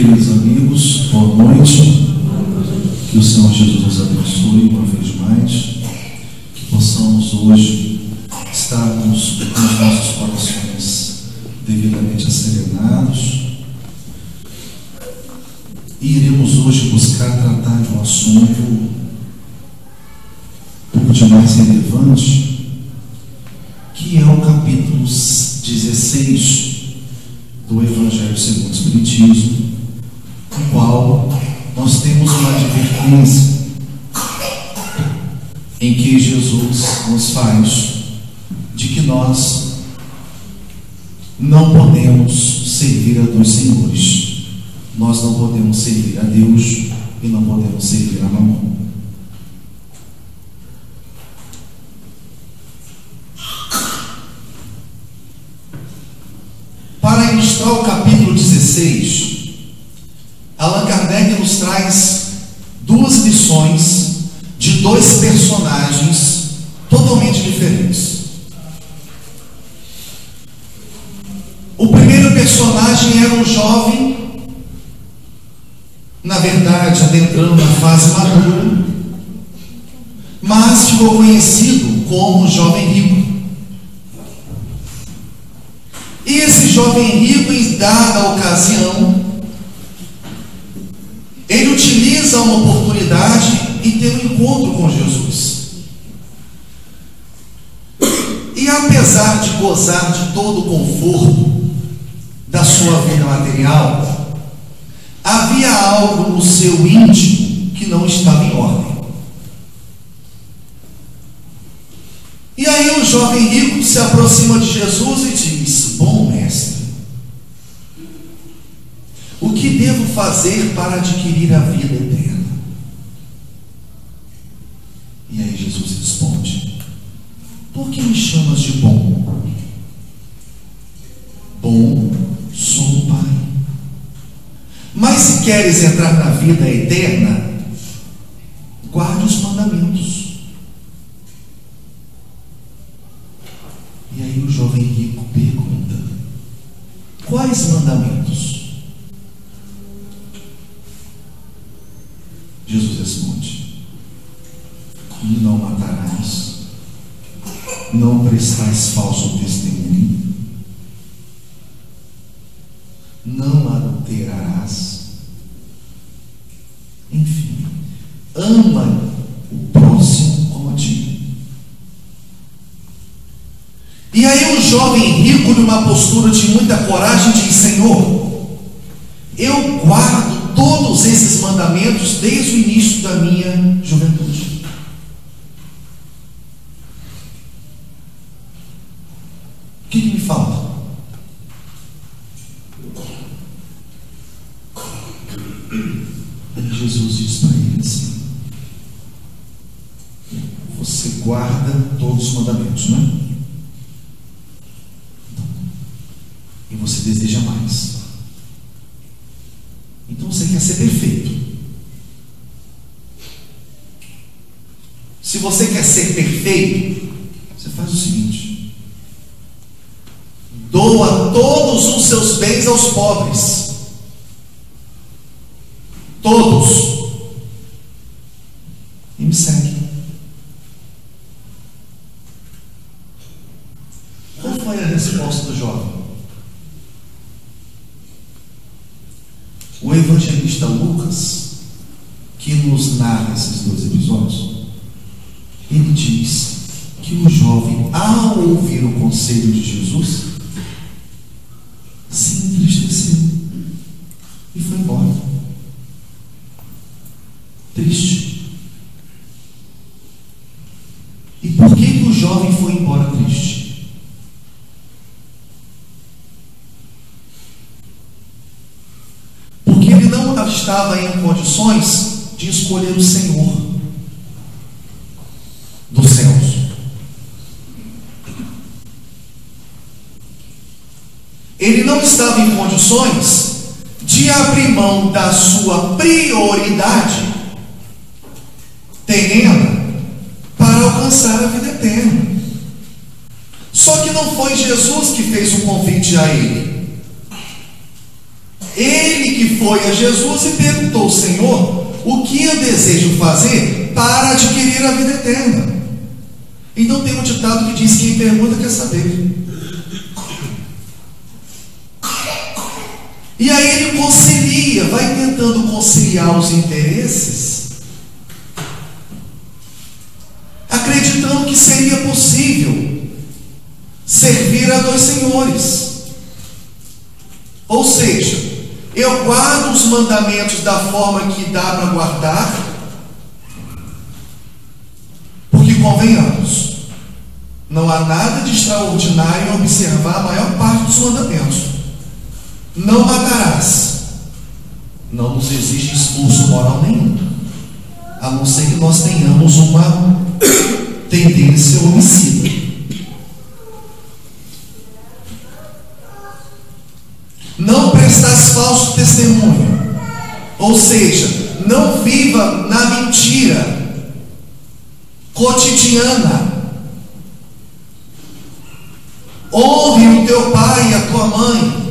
Queridos amigos, boa noite. Que o Senhor Jesus nos abençoe uma vez mais. Que possamos hoje estarmos com os nossos corações devidamente asserenados. E iremos hoje buscar tratar de um assunto um pouco de mais relevante, que é o capítulo 16 do Evangelho segundo o Espiritismo, no qual nós temos uma advertência em que Jesus nos faz de que nós não podemos servir a dois senhores. Nós não podemos servir a Deus e não podemos servir a Mamon. Para ilustrar o capítulo 16, Allan Kardec nos traz duas lições de dois personagens totalmente diferentes. O primeiro personagem era um jovem, na verdade adentrando na fase madura, mas ficou conhecido como jovem rico. E esse jovem rico, em dada ocasião, ele utiliza uma oportunidade e tem um encontro com Jesus. E apesar de gozar de todo o conforto da sua vida material, havia algo no seu íntimo que não estava em ordem. E aí o jovem rico se aproxima de Jesus e diz: bom mestre, o que devo fazer para adquirir a vida eterna? E aí Jesus responde: por que me chamas de bom? Bom sou o Pai. Mas se queres entrar na vida eterna, guarde os mandamentos. E aí o jovem rico pergunta: quais mandamentos? Jesus responde: não matarás, não prestarás falso testemunho, não adulterarás, enfim, ama o próximo como a ti. E aí o jovem rico, numa postura de muita coragem, diz: Senhor, eu guardo todos esses mandamentos desde o início da minha juventude. O que me falta? E Jesus diz para ele assim: você guarda todos os mandamentos, não é? E você deseja mais. Então você quer ser perfeito. Se você quer ser perfeito, você faz o seguinte: doa todos os seus bens aos pobres. Todos. E me segue. Qual foi a resposta do jovem? O evangelista Lucas, que nos narra esses dois episódios, ele diz que o jovem, ao ouvir o conselho de Jesus, se entristeceu e foi embora, triste. E por que o jovem foi embora triste? Estava em condições de escolher o Senhor dos céus. Ele não estava em condições de abrir mão da sua prioridade terrena para alcançar a vida eterna. Só que não foi Jesus que fez o convite a ele. Ele que foi a Jesus e perguntou: Senhor, o que eu desejo fazer para adquirir a vida eterna? Então tem um ditado que diz: quem pergunta quer saber. E aí ele concilia, vai tentando conciliar os interesses, acreditando que seria possível servir a dois senhores. Ou seja, eu guardo os mandamentos da forma que dá para guardar, porque convenhamos, não há nada de extraordinário em observar a maior parte dos mandamentos. Não matarás, não nos exige esforço moral nenhum, a não ser que nós tenhamos uma tendência homicida. Não prestarás falso testemunho, ou seja, não viva na mentira cotidiana. Honre o teu pai e a tua mãe.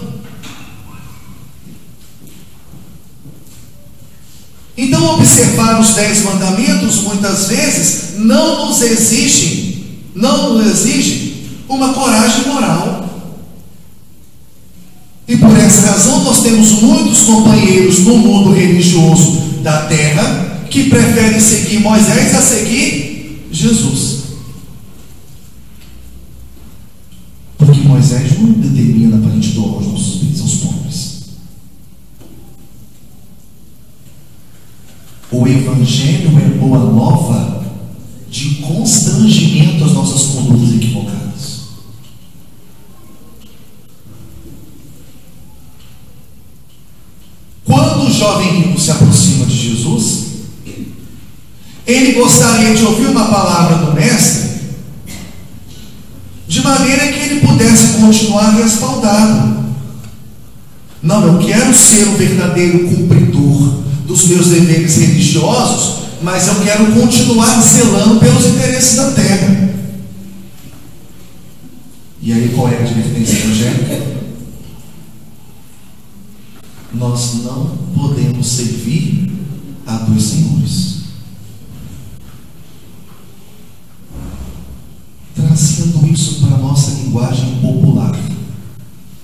Então, observar os 10 mandamentos muitas vezes não nos exige uma coragem moral. E por essa razão nós temos muitos companheiros no mundo religioso da terra que preferem seguir Moisés a seguir Jesus. Porque Moisés não determina para a gente doar os nossos bens aos pobres. O Evangelho é boa nova de constrangimento às nossas condutas equivocadas. Quando o jovem rico se aproxima de Jesus, ele gostaria de ouvir uma palavra do Mestre, de maneira que ele pudesse continuar respaldado. Não, eu quero ser o verdadeiro cumpridor dos meus deveres religiosos, mas eu quero continuar zelando pelos interesses da terra. E aí qual é a advertência evangélica? Nós não podemos servir a dois senhores. Trazendo isso para a nossa linguagem popular,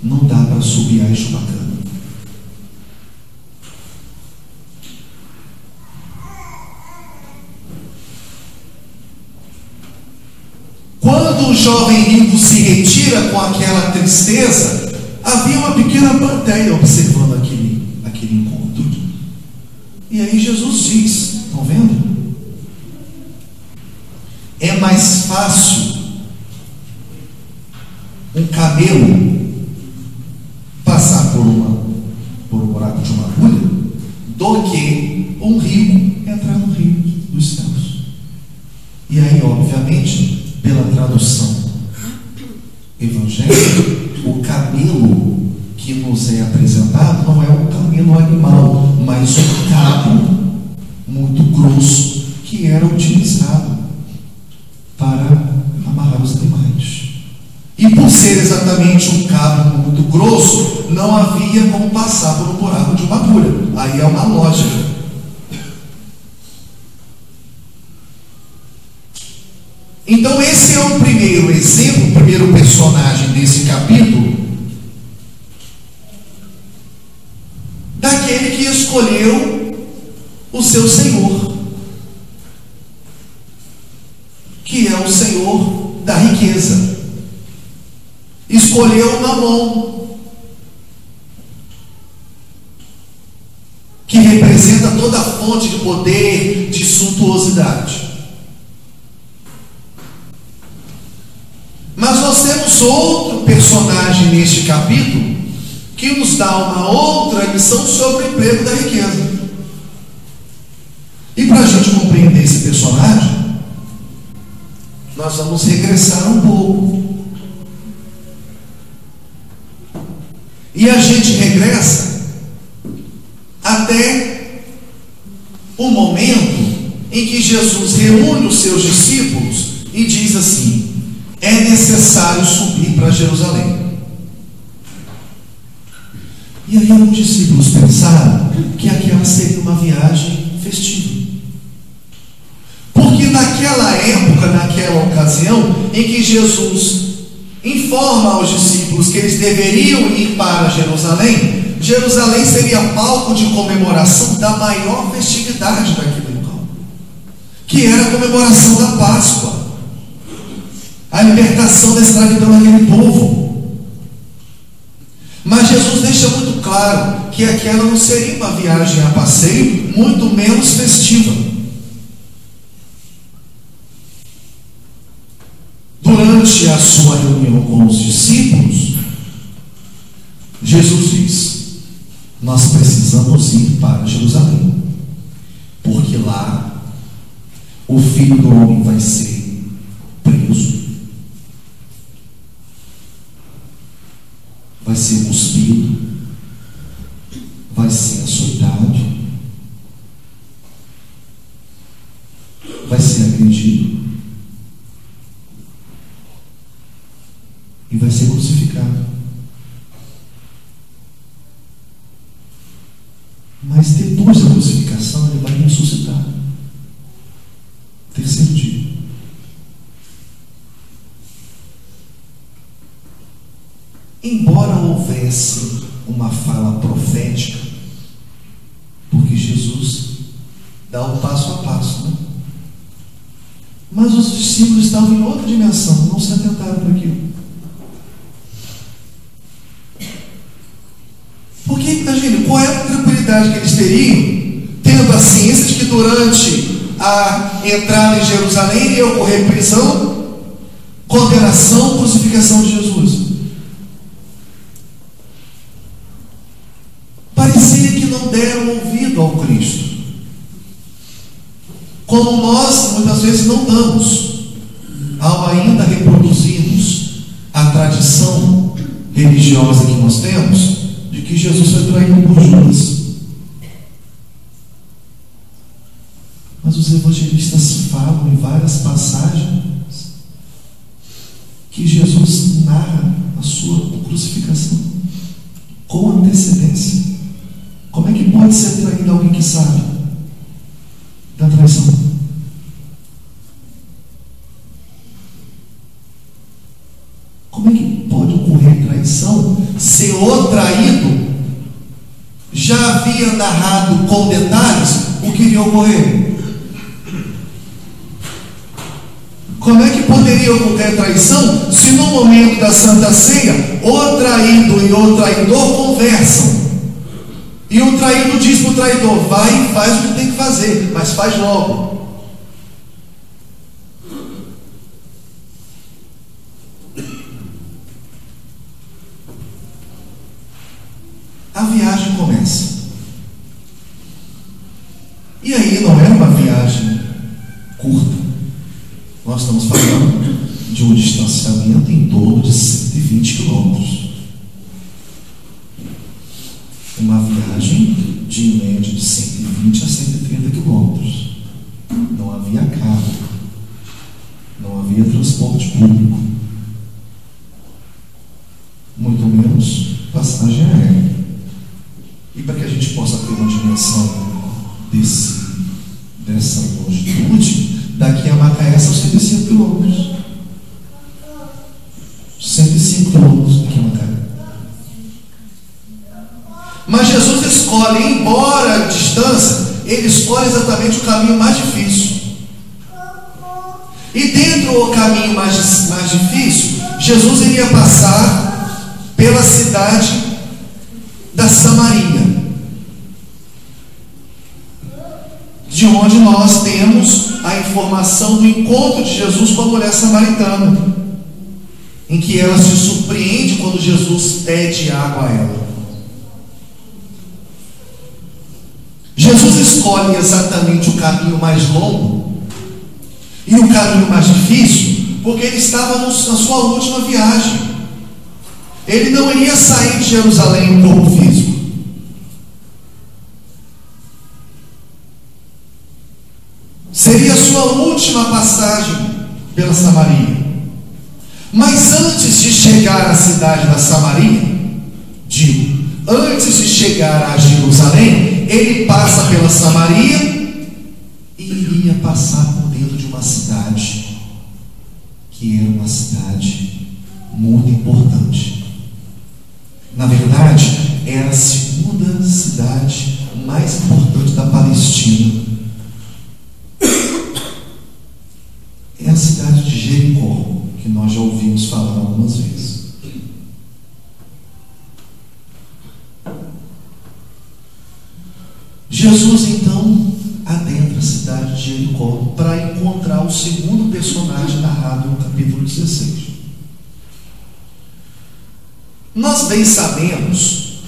não dá para assobiar e chupacana. Quando o jovem rico se retira com aquela tristeza, havia uma pequena plateia observando aquele encontro. E aí Jesus diz: estão vendo? É mais fácil um camelo passar por um buraco de uma agulha do que um rico entrar no rio dos céus. E aí, obviamente, pela tradução evangélica, o camelo que nos é apresentado não é um camelo animal, mas um cabo muito grosso que era utilizado para amarrar os animais. E por ser exatamente um cabo muito grosso, não havia como passar por um buraco de uma agulha. Aí é uma lógica. Então esse é o primeiro exemplo, o primeiro personagem desse capítulo, daquele que escolheu o seu Senhor, que é o Senhor da riqueza. Escolheu Mamon, que representa toda a fonte de poder, de suntuosidade. Mas nós temos outro personagem neste capítulo que nos dá uma outra lição sobre o emprego da riqueza. E para a gente compreender esse personagem, nós vamos regressar um pouco. E a gente regressa até o momento em que Jesus reúne os seus discípulos e diz assim: é necessário subir para Jerusalém. E aí alguns discípulos pensaram que aquela seria uma viagem festiva. Porque naquela época, naquela ocasião, em que Jesus informa aos discípulos que eles deveriam ir para Jerusalém, Jerusalém seria palco de comemoração da maior festividade daquele local, que era a comemoração da Páscoa, a libertação da escravidão daquele povo. Mas Jesus deixa muito claro que aquela não seria uma viagem a passeio, muito menos festiva. Durante a sua reunião com os discípulos, Jesus diz: nós precisamos ir para Jerusalém, porque lá o Filho do Homem vai ser preso, vai ser cuspido, vai ser açoitado, vai ser agredido e vai ser crucificado. Mas depois da crucificação ele vai ressuscitar. Terceiro dia. Embora houvesse uma fala profética, porque Jesus dá o passo a passo, né? Mas os discípulos estavam em outra dimensão, não se atentaram para aquilo. Porque, imagine, qual é a tranquilidade que eles teriam, tendo a ciência de que durante a entrada em Jerusalém ia ocorrer prisão, condenação, crucificação de Jesus. Parecia que não deram ouvido ao Cristo, como nós muitas vezes não damos, ao ainda reproduzirmos a tradição religiosa que nós temos, de que Jesus foi traído por Judas. Mas os evangelistas falam em várias passagens que Jesus narra a sua crucificação com antecedência. Como é que pode ser traído alguém que sabe da traição? Como é que pode ocorrer traição se o traído já havia narrado com detalhes o que iria ocorrer? Como é que poderia ocorrer traição se no momento da Santa Ceia o traído e o traidor conversam? E o traído diz para o traidor: vai e faz o que tem que fazer, mas faz logo. A viagem começa. E aí não é uma viagem curta. Nós estamos falando de um distanciamento em torno de 120 quilômetros. Uma viagem de média de 120 a 130 quilômetros. Não havia carro, não havia transporte público, muito menos passagem aérea. E para que a gente possa ter uma dimensão dessa longitude, daqui a Macaé são 105 quilômetros. 105 quilômetros daqui a Macaé. Mas Jesus escolhe, embora a distância, ele escolhe exatamente o caminho mais difícil. E dentro do caminho mais difícil, Jesus iria passar pela cidade da Samaria, de onde nós temos a informação do encontro de Jesus com a mulher samaritana, em que ela se surpreende quando Jesus pede água a ela. Jesus escolhe exatamente o caminho mais longo e o caminho mais difícil, porque ele estava na sua última viagem. Ele não iria sair de Jerusalém em corpo físico. Seria a sua última passagem pela Samaria. Mas antes de chegar à cidade da Samaria, antes de chegar a Jerusalém, ele passa pela Samaria e iria passar por dentro de uma cidade, que era uma cidade muito importante. Na verdade, era a segunda cidade mais importante da Palestina. É a cidade de Jericó, que nós já ouvimos falar algumas vezes. Jesus então adentra a cidade de Jericó para encontrar o segundo personagem narrado no capítulo 16. Nós bem sabemos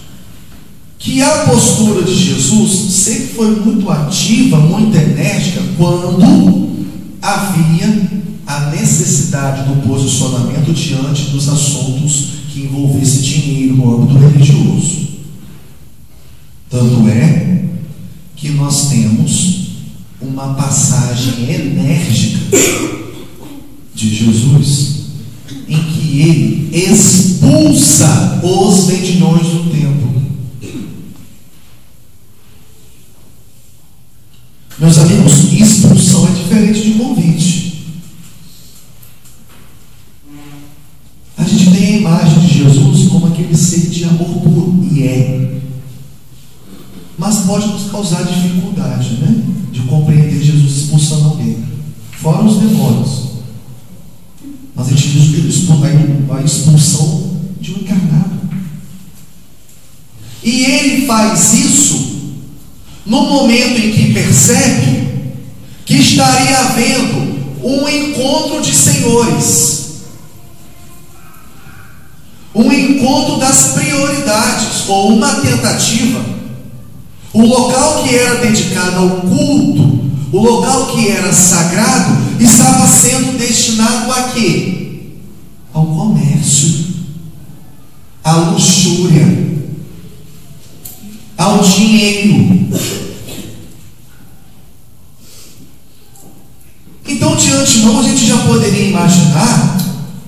que a postura de Jesus sempre foi muito ativa, muito enérgica, quando havia a necessidade do posicionamento diante dos assuntos que envolvessem dinheiro no âmbito religioso. Tanto é que nós temos uma passagem enérgica de Jesus em que ele expulsa os vendilhões do templo. Meus amigos, expulsão é diferente de convite. A gente tem a imagem de Jesus como aquele ser de amor puro, e é. Mas pode nos causar dificuldade, né? De compreender Jesus expulsando alguém. Fora os demônios. Mas a gente diz a expulsão de um encarnado. E ele faz isso no momento em que percebe que estaria havendo um encontro de senhores, um encontro das prioridades, ou uma tentativa. O local que era dedicado ao culto, o local que era sagrado, estava sendo destinado a quê? Ao comércio, à luxúria, ao dinheiro. Então, de antemão, a gente já poderia imaginar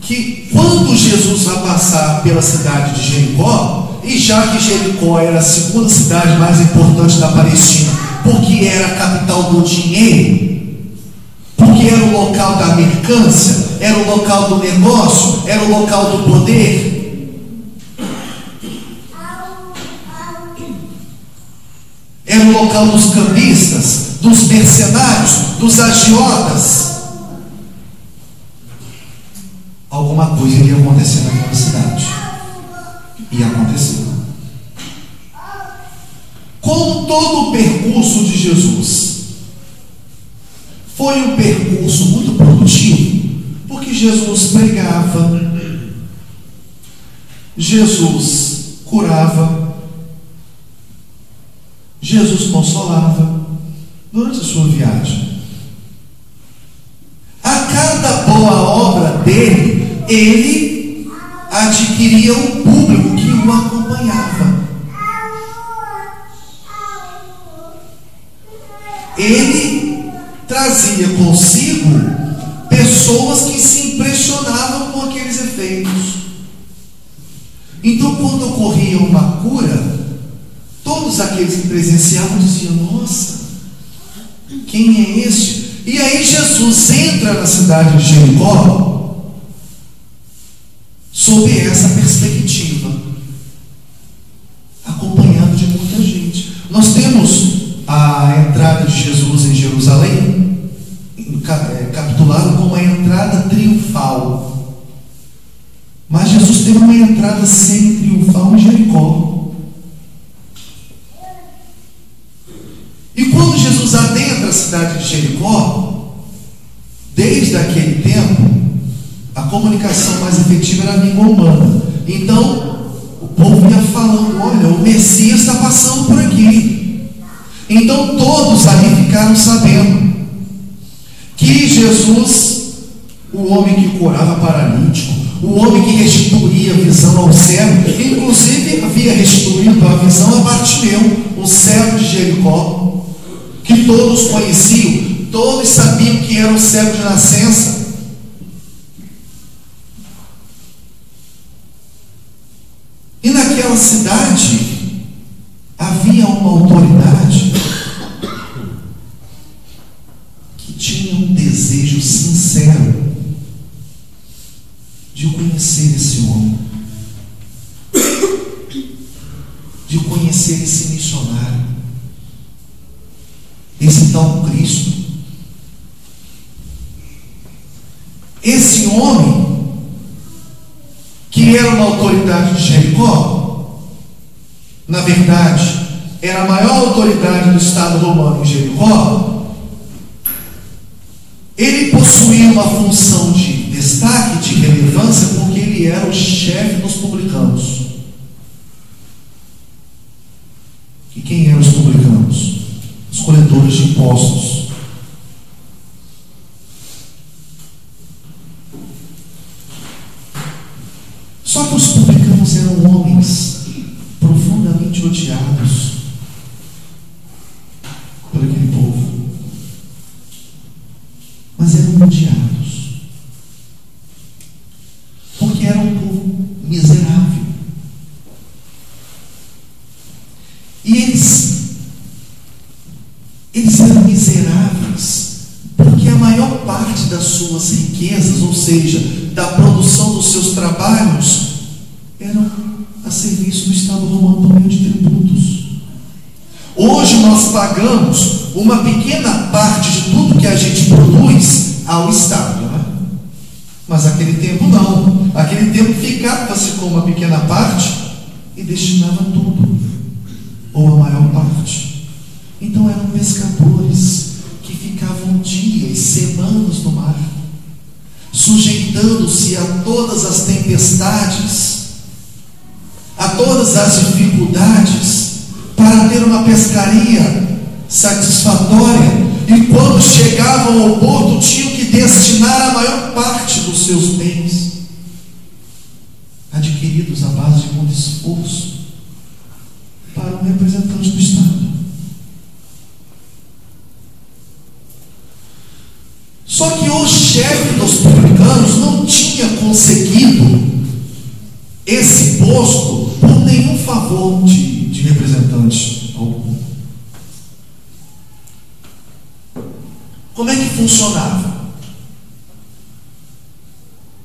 que quando Jesus vai passar pela cidade de Jericó, e já que Jericó era a segunda cidade mais importante da Palestina, porque era a capital do dinheiro, porque era o local da mercância, era o local do negócio, era o local do poder, era o local dos cambistas, dos mercenários, dos agiotas. Alguma coisa iria acontecer naquela cidade. E aconteceu. Como todo o percurso de Jesus foi um percurso muito produtivo, porque Jesus pregava, Jesus curava, Jesus consolava durante a sua viagem. A cada boa obra dele, ele adquiria um público que o acompanhava. Ele trazia consigo pessoas que se impressionavam com aqueles efeitos. Então, quando ocorria uma cura, todos aqueles que presenciavam diziam: nossa, quem é este? E aí Jesus entra na cidade de Jericó sob essa perspectiva, acompanhado de muita gente. Nós temos a entrada de Jesus em Jerusalém capitulada como a entrada triunfal, mas Jesus teve uma entrada semi-triunfal em Jericó. E quando Jesus adentra a cidade de Jericó, desde aquele tempo, a comunicação mais efetiva era a língua humana. Então, o povo ia falando: olha, o Messias está passando por aqui. Então, todos ali ficaram sabendo que Jesus, o homem que curava paralítico, o homem que restituía a visão ao cego, inclusive havia restituído a visão a Bartimeu, um cego de Jericó, que todos conheciam, todos sabiam que era um cego de nascença. E naquela cidade havia uma autoridade que tinha um desejo sincero de conhecer esse homem, de conhecer esse missionário, esse tal Cristo. Esse homem, que era uma autoridade de Jericó, na verdade, era a maior autoridade do Estado romano em Jericó, ele possuía uma função de destaque, de relevância, porque ele era o chefe dos publicanos. E quem eram os publicanos? Os coletores de impostos. Só que os publicanos eram homens profundamente odiados por aquele povo, mas eram odiados porque era um povo miserável. E eles eram miseráveis porque a maior parte das suas riquezas, ou seja, da produção dos seus trabalhos, eram a serviço do Estado romano por meio de tributos. Hoje nós pagamos uma pequena parte de tudo que a gente produz ao Estado, né? Mas naquele tempo não. Naquele tempo ficava-se com uma pequena parte e destinava tudo, ou a maior parte. Então eram pescadores que ficavam dias, semanas no mar, sujeitando-se a todas as tempestades, a todas as dificuldades, para ter uma pescaria satisfatória. E quando chegavam ao porto, tinham que destinar a maior parte dos seus bens, adquiridos à base de muito esforço, para um representante do Estado. Só que o chefe dos publicanos não tinha conseguido esse posto por nenhum favor de representante algum. Como é que funcionava?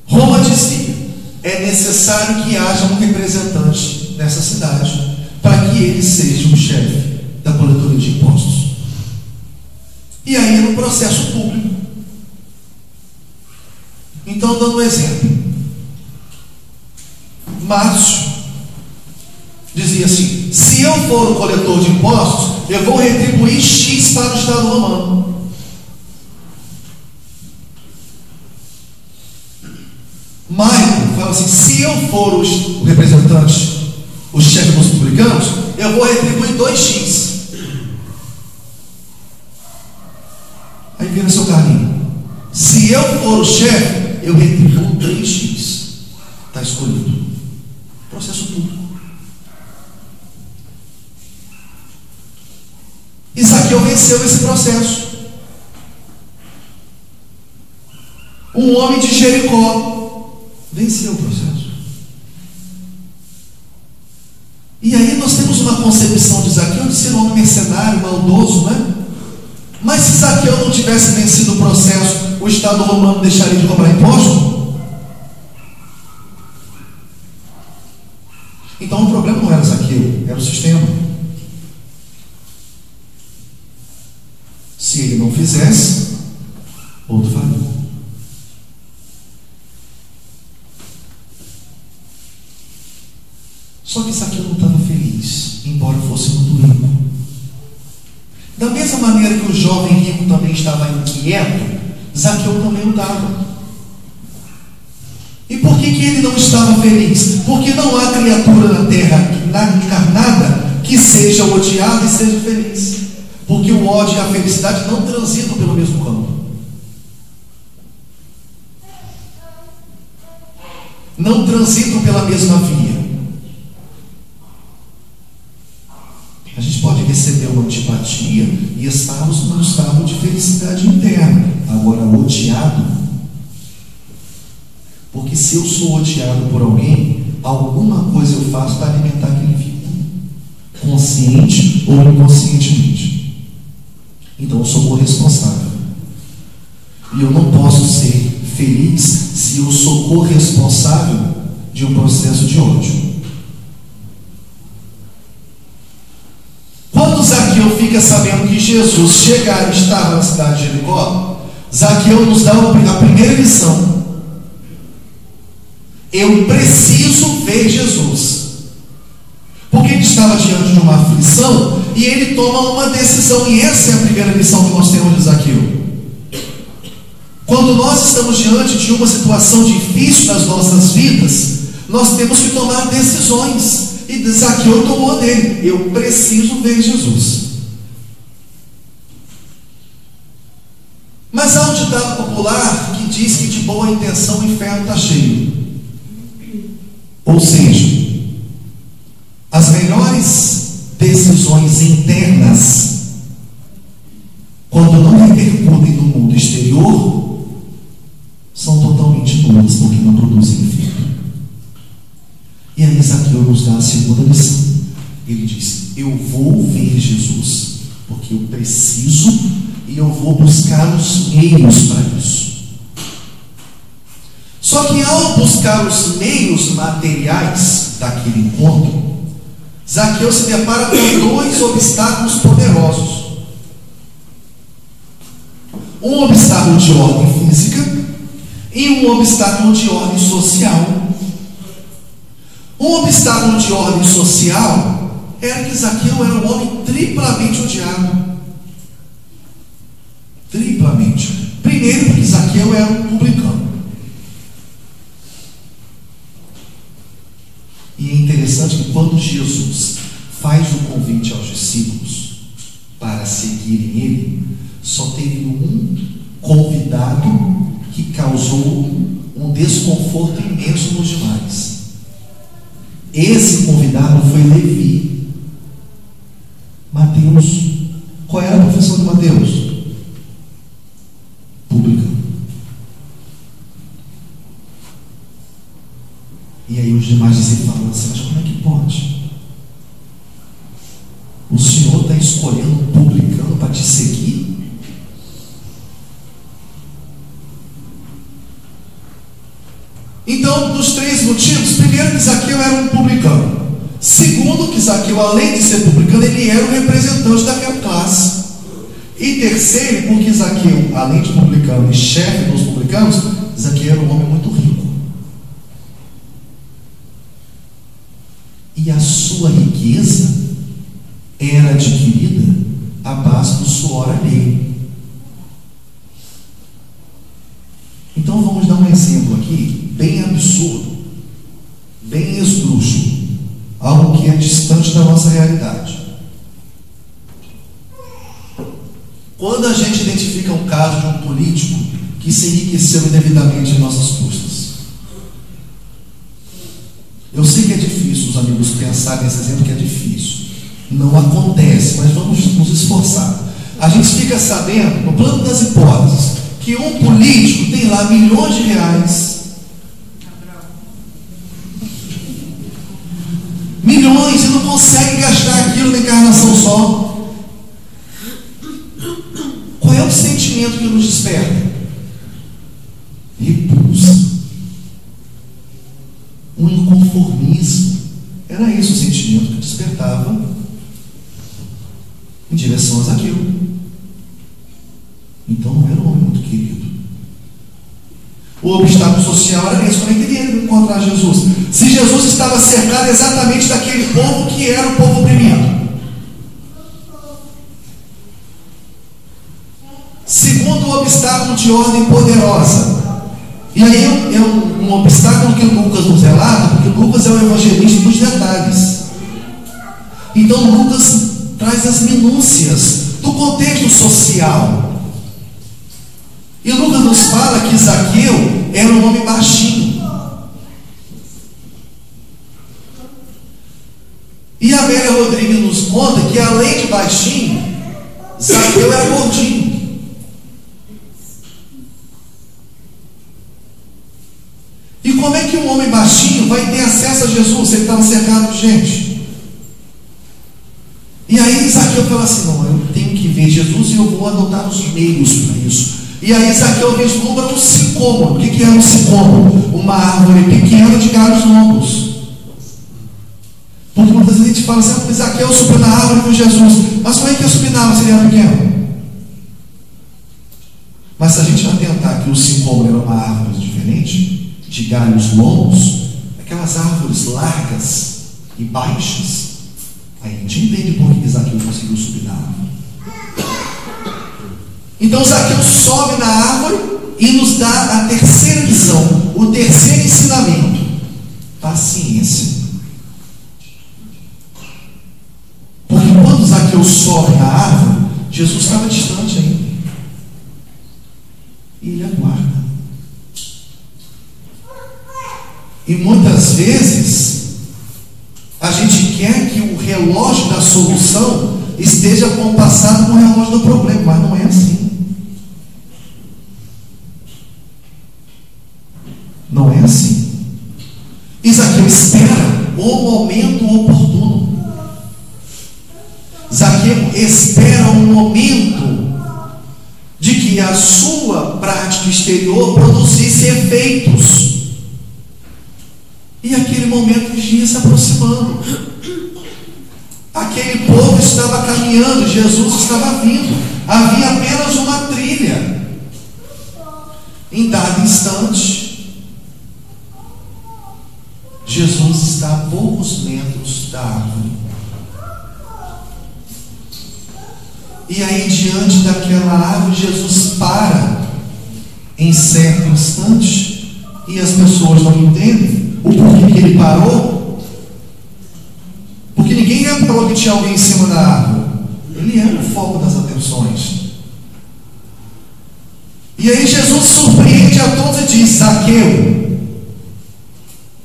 Roma dizia: é necessário que haja um representante nessa cidade para que ele seja o chefe da coletoria de impostos. E aí era um processo público. Então, dando um exemplo, Márcio dizia assim: se eu for o coletor de impostos, eu vou retribuir X para o Estado romano. Maicon fala assim: se eu for o representante, o chefe dos publicanos, eu vou retribuir 2X. Aí vira seu Carlinho: se eu for o chefe, eu retribuo 3X. Está escolhido. Processo público. E Zaqueu venceu esse processo. Um homem de Jericó venceu o processo. E aí nós temos uma concepção de Zaqueu de ser um homem mercenário, maldoso, né? Mas se Zaqueu não tivesse vencido o processo, o Estado romano deixaria de cobrar imposto? Então o problema não era Zaqueu, era o sistema. Se ele não fizesse, outro faria. Só que Zaqueu não estava feliz, embora fosse muito rico. Da mesma maneira que o jovem rico também estava inquieto, Zaqueu também o estava. E por que ele não estava feliz? Porque não há criatura na terra encarnada que seja odiada e seja feliz. Porque o ódio e a felicidade não transitam pelo mesmo campo. Não transitam pela mesma via. A gente pode receber uma antipatia e estarmos num estado de felicidade interna. Agora, odiado, porque se eu sou odiado por alguém, alguma coisa eu faço para alimentar aquele vínculo. consciente ou inconscientemente. Então eu sou corresponsável. E eu não posso ser feliz se eu sou corresponsável de um processo de ódio. Quando Zaqueu fica sabendo que Jesus chega e estava na cidade de Jericó, Zaqueu nos dá a primeira lição. Eu preciso ver Jesus. Porque ele estava diante de uma aflição e ele toma uma decisão. E essa é a primeira lição que nós temos de Zaqueu. Quando nós estamos diante de uma situação difícil nas nossas vidas, nós temos que tomar decisões. E Zaqueu tomou dele. Eu preciso ver Jesus. Mas há um ditado popular que diz que de boa intenção o inferno está cheio. Ou seja, as melhores decisões internas, quando não repercutem no mundo exterior, são totalmente nulas, porque não produzem efeito. E aí Zaqueu nos dá a segunda lição. Ele diz: eu vou ver Jesus, porque eu preciso, e eu vou buscar os meios para isso. Só que ao buscar os meios materiais daquele encontro, Zaqueu se depara com dois obstáculos poderosos. Um obstáculo de ordem física e um obstáculo de ordem social. Um obstáculo de ordem social era que Zaqueu era um homem triplamente odiado. Triplamente. Primeiro, porque Zaqueu era um publicano. E é interessante que quando Jesus faz o convite aos discípulos para seguirem ele, só teve um convidado que causou um desconforto imenso nos demais. Esse convidado foi Levi. Mateus. Qual era a profissão de Mateus? Publicano. E aí os demais discípulos falam assim: mas como é que pode? O Senhor está escolhendo um publicano para te seguir? Então, dos três motivos: primeiro, que Zaqueu era um publicano. Segundo, que Zaqueu, além de ser publicano, ele era um representante daquela classe. E terceiro, porque Zaqueu, além de publicano e chefe dos publicanos, Zaqueu era um homem muito rico. E a sua riqueza era adquirida à base do suor alheio. Então vamos dar um exemplo aqui, bem absurdo, bem esdrúxulo, algo que é distante da nossa realidade. Quando a gente identifica um caso de um político que se enriqueceu indevidamente em nossas custas, eu sei que é difícil os amigos pensarem nesse exemplo, que é difícil. Não acontece, mas vamos nos esforçar. A gente fica sabendo, no plano das hipóteses, que um político tem lá milhões de reais. Milhões, e não consegue gastar aquilo na encarnação só. Qual é o sentimento que nos desperta? Repulsa. Um inconformismo. Era esse o sentimento que despertava em direção a Zaqueu. Então não era um homem muito querido. O obstáculo social era esse: como é que ele ia encontrar Jesus? Se Jesus estava cercado exatamente daquele povo que era o povo oprimido. Segundo, o obstáculo de ordem poderosa. E aí é um obstáculo que Lucas nos relata, porque Lucas é o evangelista dos detalhes. Então Lucas traz as minúcias do contexto social. E Lucas nos fala que Zaqueu era um homem baixinho. E a Amélia Rodrigues nos conta que, além de baixinho, Zaqueu era gordinho. E como é que um homem baixinho vai ter acesso a Jesus se ele estava cercado de gente? E aí Zaqueu fala assim: não, eu tenho que ver Jesus e eu vou adotar os meios para isso. E aí Zaqueu vislumbra um sicômoro. O que é um sicômoro? Uma árvore pequena de galhos longos. Porque muitas vezes a gente fala assim: Zaqueu subiu na árvore com Jesus. Mas como é que eu subi na árvore se ele era pequeno? Mas se a gente atentar que o sicômoro era uma árvore diferente, de galhos longos, aquelas árvores largas e baixas, aí a gente entende por que Zaqueu conseguiu subir na árvore. Então Zaqueu sobe na árvore e nos dá a terceira lição, o terceiro ensinamento: paciência. Porque quando Zaqueu sobe na árvore, Jesus estava distante ainda. E ele aguarda. E muitas vezes a gente quer que o relógio da solução esteja compassado com o relógio do problema, mas não é assim. Não é assim. E Zaqueu espera o momento oportuno. Zaqueu espera um momento de que a sua prática exterior produzisse efeitos. E aquele momento vinha se aproximando. Aquele povo estava caminhando, Jesus estava vindo. Havia apenas uma trilha. Em dado instante, Jesus está a poucos metros da árvore. E aí, diante daquela árvore, Jesus para em certo instante, e as pessoas não entendem o porquê que ele parou, porque ninguém falou que tinha alguém em cima da árvore. Ele era o foco das atenções. E aí Jesus surpreende a todos e diz: Zaqueu.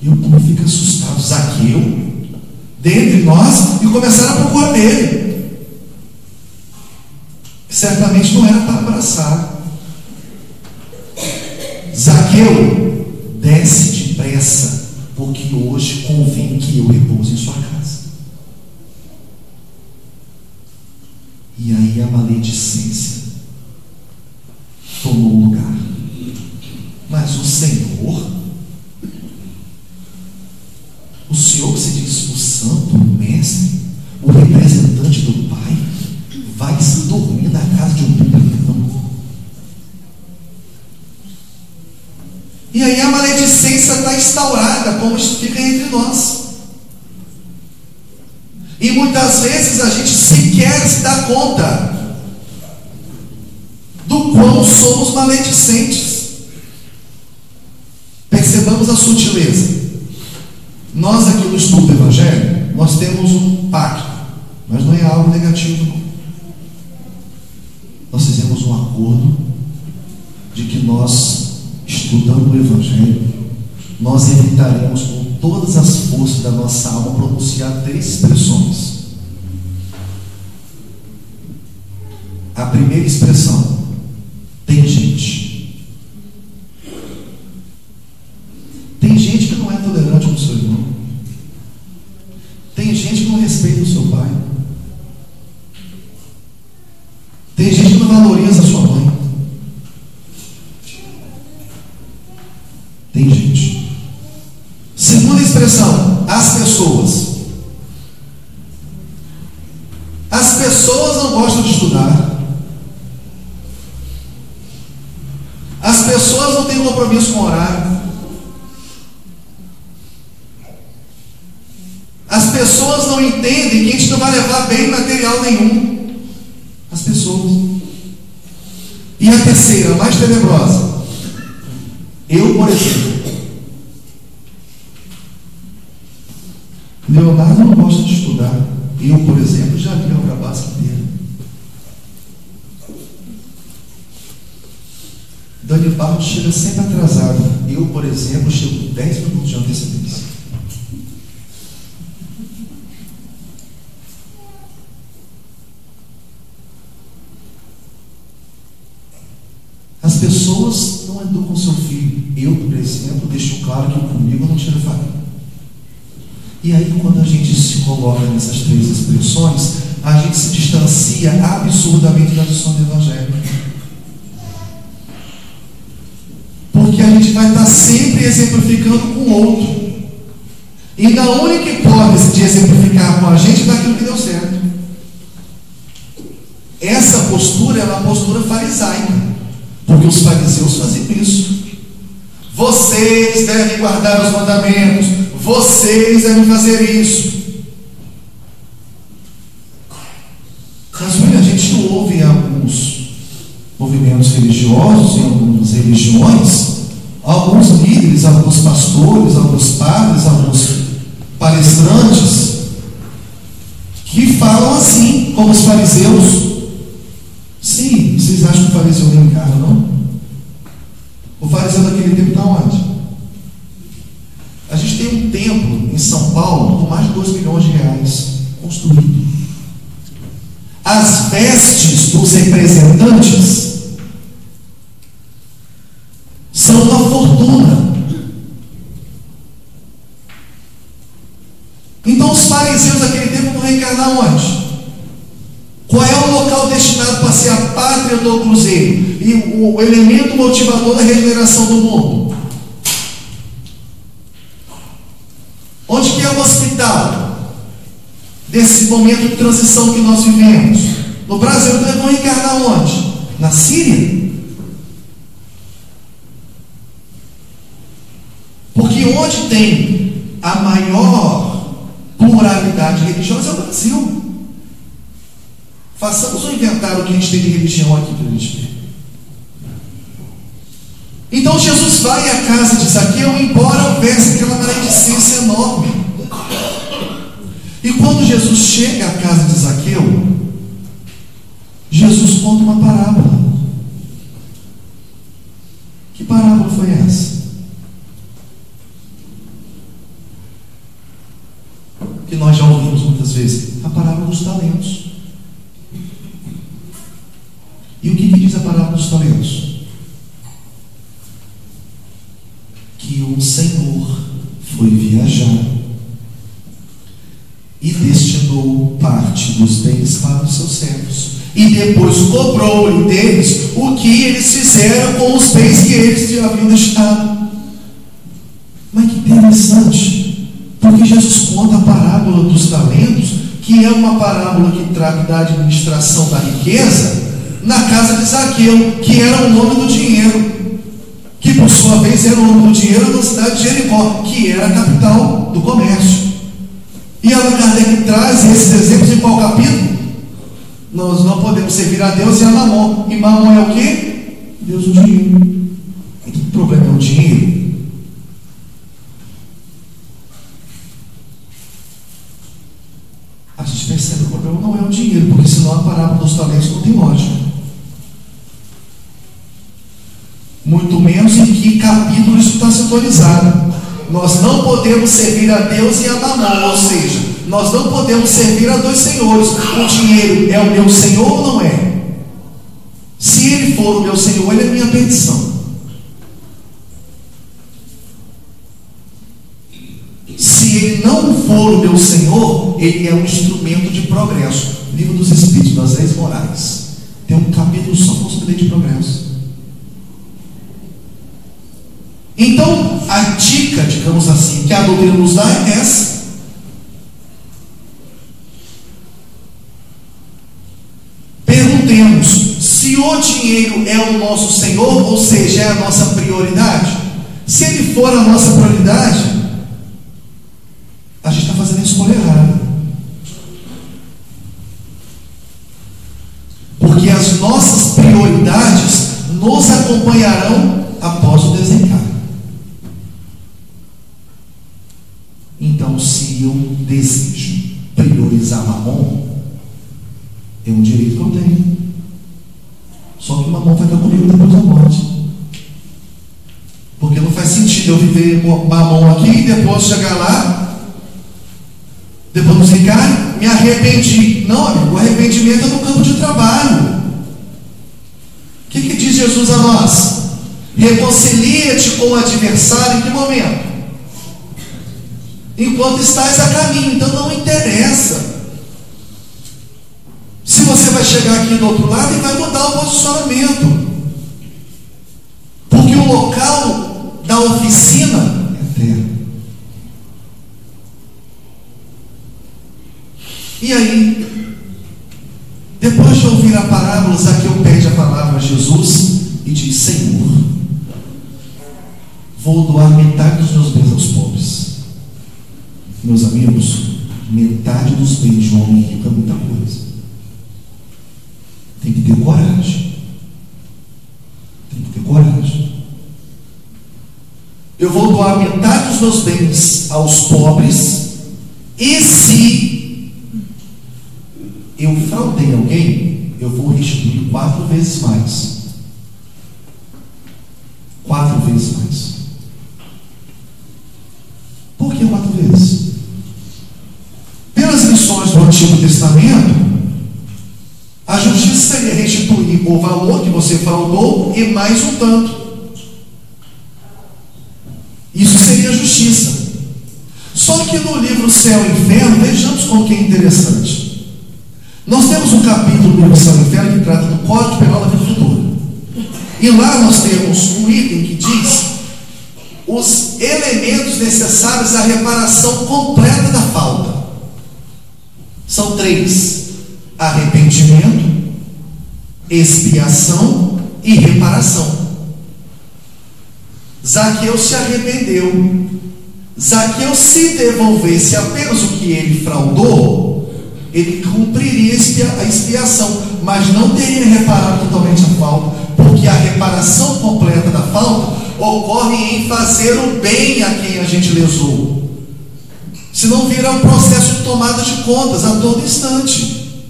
E o povo fica assustado. Zaqueu, dentre nós, e começaram a procurar dele. Certamente não era para abraçar. Zaqueu, desce depressa, porque hoje convém que eu repouse em sua casa. E aí a maledicência tomou lugar. Mas o Senhor que se diz o santo, o mestre, o representante do Pai, vai se dormir na casa de um publicano. E aí a maledicência está instaurada, como isso fica entre nós. E muitas vezes a gente sequer se dá conta do quão somos maledicentes. Percebamos a sutileza. Nós aqui no estudo do Evangelho, nós temos um pacto, mas não é algo negativo, não. Nós fizemos um acordo de que nós, estudando o Evangelho, nós evitaremos com todas as forças da nossa alma pronunciar 3 expressões. A primeira expressão: tem gente. Tem gente que não é tolerante com o seu irmão. Tem gente que não respeita o seu pai. Tem gente que não valoriza a sua mãe. Tem gente. Segunda expressão: as pessoas. As pessoas não gostam de estudar. As pessoas não têm compromisso com o horário. As pessoas não entendem que a gente não vai levar bem material nenhum. As pessoas. E a terceira, mais tenebrosa: eu, por exemplo. Leonardo não gosta de estudar. Eu, por exemplo, já li a obra básica dele. Dani Barros chega sempre atrasado. Eu, por exemplo, chego com 10 minutos de antecedência. As pessoas não educam seu filho. Eu, por exemplo, deixo claro que comigo não tira farinha. E aí, quando a gente se coloca nessas 3 expressões, a gente se distancia absurdamente da lição do Evangelho. Porque a gente vai estar sempre exemplificando com o outro. E na única hipótese de exemplificar com a gente daquilo que deu certo. Essa postura é uma postura farisaica, porque os fariseus faziam isso. Vocês devem guardar os mandamentos, vocês devem fazer isso. Mas a gente ouve em alguns movimentos religiosos, em algumas religiões, alguns líderes, alguns pastores, alguns padres, alguns palestrantes que falam assim, como os fariseus. Sim, vocês acham que o fariseu não encarna, não? O fariseu daquele tempo está onde? A gente tem um templo em São Paulo com mais de 2 milhões de reais construído. As vestes dos representantes são uma fortuna. Então os fariseus daquele tempo vão reencarnar onde? Qual é o local destinado para ser a pátria do cruzeiro e o elemento motivador da regeneração do mundo? Onde que é o hospital desse momento de transição que nós vivemos? No Brasil, eles vão reencarnar onde? Na Síria? Porque onde tem a maior pluralidade religiosa é o Brasil. Façamos um inventário que a gente tem de religião aqui para a gente ver. Então Jesus vai à casa de Zaqueu, embora houvesse aquela maledicência enorme. E quando Jesus chega à casa de Zaqueu, Jesus conta uma parábola. Que parábola foi essa? Que nós já ouvimos muitas vezes. A parábola dos talentos. E o que diz a parábola dos talentos? Que um senhor foi viajar e destinou parte dos bens para os seus servos, e depois cobrou deles o que eles fizeram com os bens que eles haviam deixado. Mas que interessante, porque Jesus conta a parábola dos talentos, que é uma parábola que trata da administração da riqueza, na casa de Zaqueu, que era o nome do dinheiro, que por sua vez era o nome do dinheiro na cidade de Jericó, que era a capital do comércio. E Allan Kardec traz esses exemplos em qual capítulo? Nós não podemos servir a Deus e a Mamon. E Mamon é o quê? Deus, o dinheiro. Então o problema é o dinheiro. A gente percebe que o problema não é o dinheiro, porque senão a parábola dos talentos não tem lógica. Muito menos em que capítulo isso está sintonizado. Nós não podemos servir a Deus e a Mamon, ou seja, nós não podemos servir a dois senhores. O dinheiro é o meu senhor ou não é? Se ele for o meu senhor, ele é minha perdição. Se ele não for o meu senhor, ele é um instrumento de progresso. Livro dos Espíritos, das Leis Morais, tem um capítulo só para os de progresso. Então, a dica, digamos assim, que a doutrina nos dá é essa. Perguntemos se o dinheiro é o nosso Senhor, ou seja, é a nossa prioridade. Se ele for a nossa prioridade, a gente está fazendo a escolha errada. Porque as nossas prioridades nos acompanharão após o desencarne. Então, se eu desejo priorizar Mamon, é um direito que eu tenho. Só que Mamon vai estar comigo depois da morte. Porque não faz sentido eu viver Mamon aqui e depois chegar lá, depois do desencarne, me arrependi. Não, amigo, o arrependimento é no campo de trabalho. O que diz Jesus a nós? Reconcilia-te com o adversário em que momento? Enquanto estás a caminho. Então não interessa. chegar aqui do outro lado e vai mudar o posicionamento. Porque o local da oficina é terra. E aí, depois de ouvir a parábola, Zaqueu pede a palavra a Jesus e diz: Senhor, vou doar metade dos meus bens aos pobres. Meus amigos, metade dos bens de um homem rico é muita coisa. Tem que ter coragem. Tem que ter coragem. Eu vou doar metade dos meus bens aos pobres, e se eu fraudei alguém, eu vou restituir 4 vezes mais. 4 vezes mais. Por que 4 vezes? Pelas lições do Antigo Testamento, a justiça seria restituir o valor que você fraudou e mais um tanto. Isso seria a justiça. Só que no livro Céu e Inferno, vejamos como que é interessante. Nós temos um capítulo do livro Céu e Inferno que trata do Código Penal da Vida Futura. E lá nós temos um item que diz os elementos necessários à reparação completa da falta. São 3: arrependimento, expiação e reparação. Zaqueu se arrependeu. Zaqueu, se devolvesse apenas o que ele fraudou, ele cumpriria a expiação, mas não teria reparado totalmente a falta, porque a reparação completa da falta ocorre em fazer o bem a quem a gente lesou. Senão vira um processo de tomada de contas a todo instante.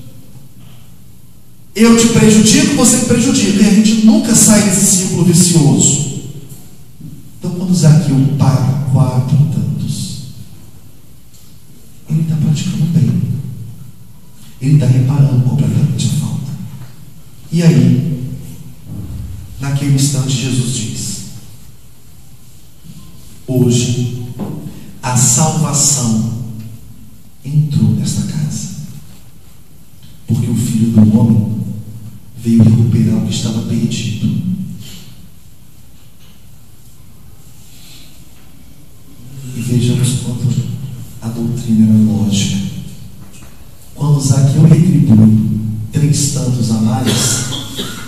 Eu te prejudico, você me prejudica, e a gente nunca sai desse círculo vicioso. Então, quando Zaqueu paga 4 tantos, ele está praticando bem. Ele está reparando completamente a falta. E aí, naquele instante, Jesus diz: hoje, a salvação entrou nesta casa, porque o Filho do Homem veio recuperar o que estava perdido. E vejamos quanto a doutrina era lógica. Quando Zaqueu retribui 3 tantos a mais,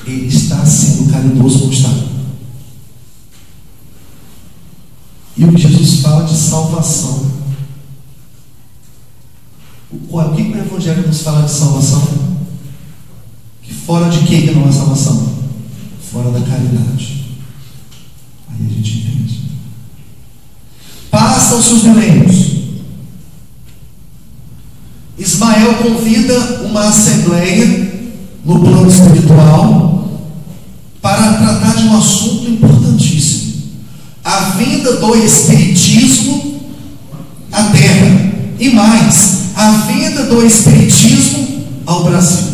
ele está sendo caridoso como está. E o que Jesus fala de salvação. O que o Evangelho nos fala de salvação? Que fora de que não há salvação? Fora da caridade. Aí a gente entende. Passam-se os milênios. Ismael convida uma assembleia no plano espiritual para tratar de um assunto importantíssimo: a vinda do Espiritismo à Terra, e mais, a vinda do Espiritismo ao Brasil,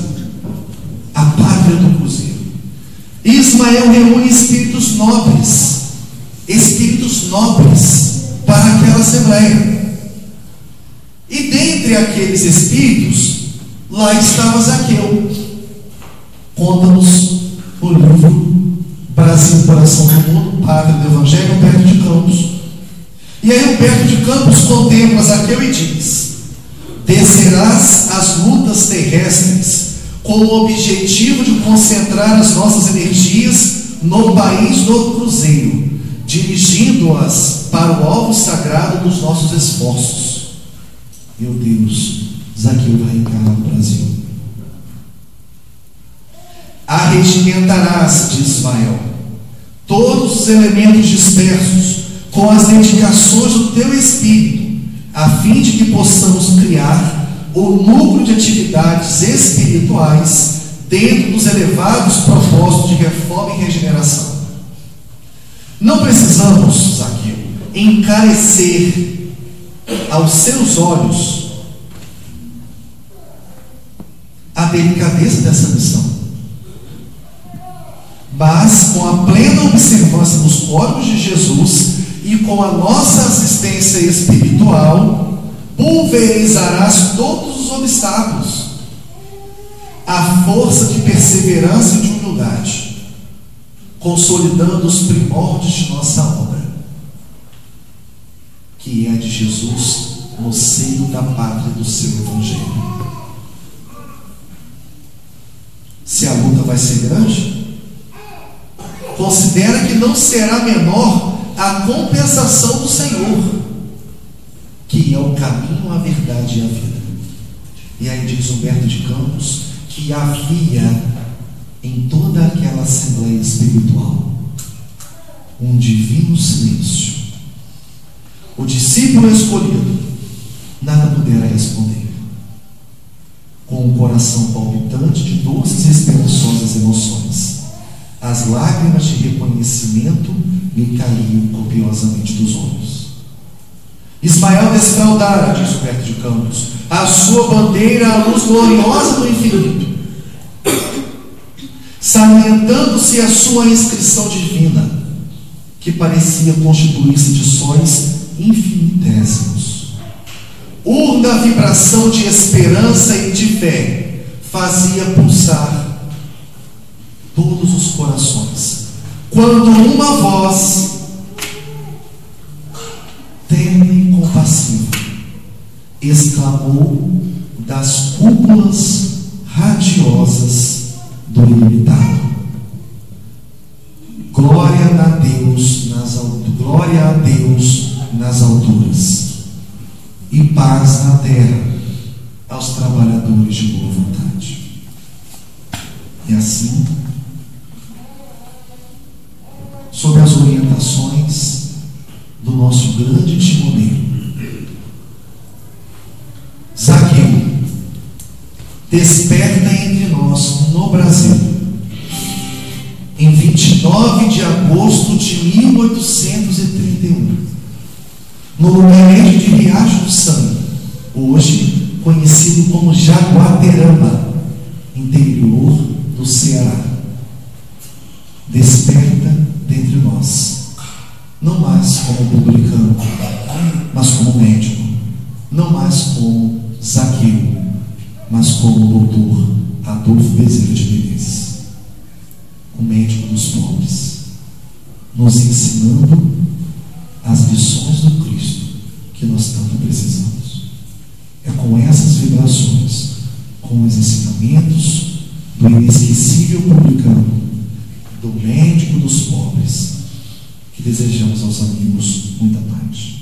a pátria do Cruzeiro. Ismael reúne espíritos nobres para aquela assembleia. E dentre aqueles espíritos, lá estava Zaqueu. Conta-nos o livro Brasil, Coração do Mundo, Pátria do Evangelho, Humberto de Campos. E aí Humberto de Campos contempla Zaqueu e diz: descerás as lutas terrestres com o objetivo de concentrar as nossas energias no país do Cruzeiro, dirigindo-as para o alvo sagrado dos nossos esforços. Meu Deus, Zaqueu vai encarar o Brasil. Arregimentarás, diz Ismael, todos os elementos dispersos com as dedicações do teu espírito, a fim de que possamos criar o núcleo de atividades espirituais dentro dos elevados propósitos de reforma e regeneração. Não precisamos, Zaqueu, encarecer aos seus olhos a delicadeza dessa missão, mas com a plena observância dos códigos de Jesus e com a nossa assistência espiritual, pulverizarás todos os obstáculos. a força de perseverança e de humildade, consolidando os primórdios de nossa obra, que é de Jesus no seio da pátria do seu Evangelho. Se a luta vai ser grande, considera que não será menor a compensação do Senhor, que é o caminho, a verdade e a vida. E aí diz Humberto de Campos que havia em toda aquela assembleia espiritual um divino silêncio. O discípulo escolhido nada pudera responder. Com o coração palpitante de doces e esperançosas emoções, as lágrimas de reconhecimento lhe caíam copiosamente dos olhos. Ismael desfraldara, diz Humberto de Campos, a sua bandeira à luz gloriosa do infinito, salientando-se a sua inscrição divina, que parecia constituir-se de sóis infinitésimos. Urna vibração de esperança e de fé fazia pulsar todos os corações, quando uma voz terna e compassiva exclamou das cúpulas radiosas do ilimitado: glória a Deus nas alturas, e paz na terra aos trabalhadores de boa vontade. E assim, sob as orientações do nosso grande timoneiro, Zaqueu desperta entre nós no Brasil, em 29 de agosto de 1831, no lugarejo de Riacho do Sangue, hoje conhecido como Jaguaterama, interior do Ceará. Desperta dentre nós, não mais como publicano, mas como médico, não mais como Zaqueu, mas como o doutor Adolfo Bezerra de Menezes, o médico dos pobres, nos ensinando as lições do Cristo que nós tanto precisamos. É com essas vibrações, com os ensinamentos do inesquecível publicano, do médico dos pobres, que desejamos aos amigos muita paz.